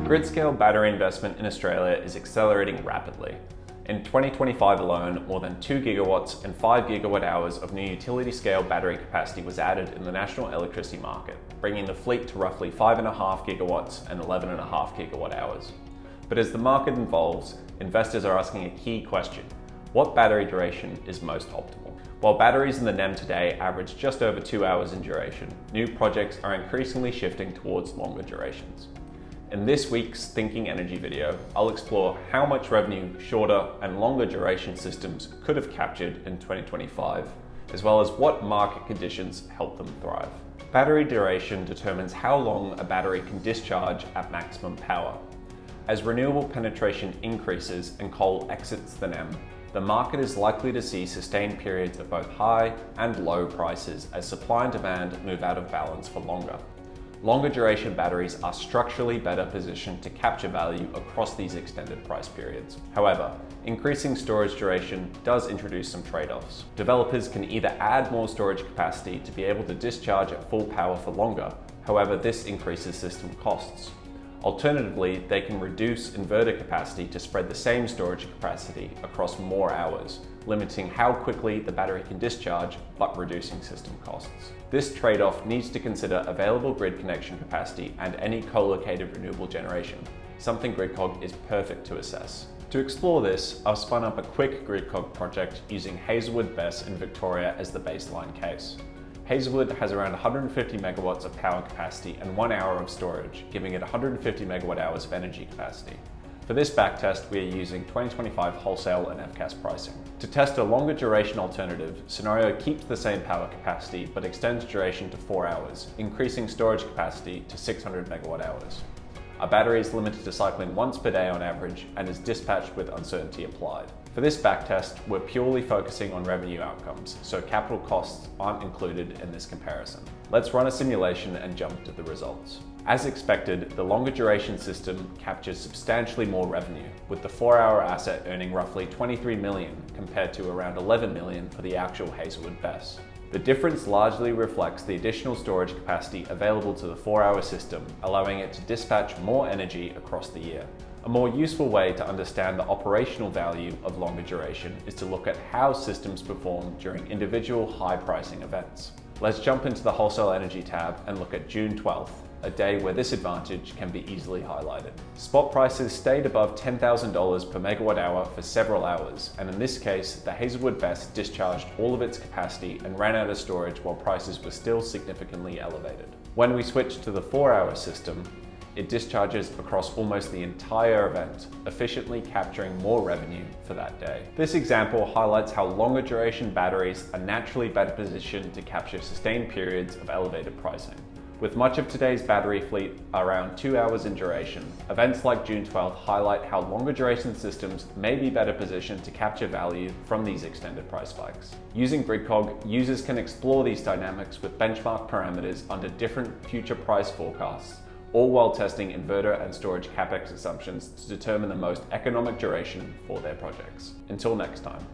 Grid-scale battery investment in Australia is accelerating rapidly. In 2025 alone, more than 2 gigawatts and 5 gigawatt hours of new utility-scale battery capacity was added in the national electricity market, bringing the fleet to roughly 5.5 gigawatts and 11.5 gigawatt hours. But as the market evolves, investors are asking a key question: what battery duration is most optimal? While batteries in the NEM today average just over 2 hours in duration, new projects are increasingly shifting towards longer durations. In this week's Thinking Energy video, I'll explore how much revenue shorter and longer duration systems could have captured in 2025, as well as what market conditions help them thrive. Battery duration determines how long a battery can discharge at maximum power. As renewable penetration increases and coal exits the NEM, the market is likely to see sustained periods of both high and low prices as supply and demand move out of balance for longer. Longer duration batteries are structurally better positioned to capture value across these extended price periods. However, increasing storage duration does introduce some trade-offs. Developers can either add more storage capacity to be able to discharge at full power for longer, however this increases system costs. Alternatively, they can reduce inverter capacity to spread the same storage capacity across more hours, limiting how quickly the battery can discharge, but reducing system costs. This trade-off needs to consider available grid connection capacity and any co-located renewable generation, something Gridcog is perfect to assess. To explore this, I've spun up a quick Gridcog project using Hazelwood BESS in Victoria as the baseline case. Hazelwood has around 150 megawatts of power capacity and 1 hour of storage, giving it 150 megawatt hours of energy capacity. For this backtest, we are using 2025 wholesale and FCAS pricing. To test a longer duration alternative, Scenario keeps the same power capacity but extends duration to 4 hours, increasing storage capacity to 600 megawatt hours. Our battery is limited to cycling once per day on average and is dispatched with uncertainty applied. For this backtest, we're purely focusing on revenue outcomes, so capital costs aren't included in this comparison. Let's run a simulation and jump to the results. As expected, the longer duration system captures substantially more revenue, with the 4-hour asset earning roughly 23 million compared to around 11 million for the actual Hazelwood BESS. The difference largely reflects the additional storage capacity available to the 4-hour system, allowing it to dispatch more energy across the year. A more useful way to understand the operational value of longer duration is to look at how systems perform during individual high pricing events. Let's jump into the Wholesale Energy tab and look at June 12th, a day where this advantage can be easily highlighted. Spot prices stayed above $10,000 per megawatt hour for several hours, and in this case, the Hazelwood BESS discharged all of its capacity and ran out of storage while prices were still significantly elevated. When we switch to the 4-hour system, it discharges across almost the entire event, efficiently capturing more revenue for that day. This example highlights how longer duration batteries are naturally better positioned to capture sustained periods of elevated pricing. With much of today's battery fleet around 2 hours in duration, events like June 12th highlight how longer duration systems may be better positioned to capture value from these extended price spikes. Using Gridcog, users can explore these dynamics with benchmark parameters under different future price forecasts, all while testing inverter and storage capex assumptions to determine the most economic duration for their projects. Until next time.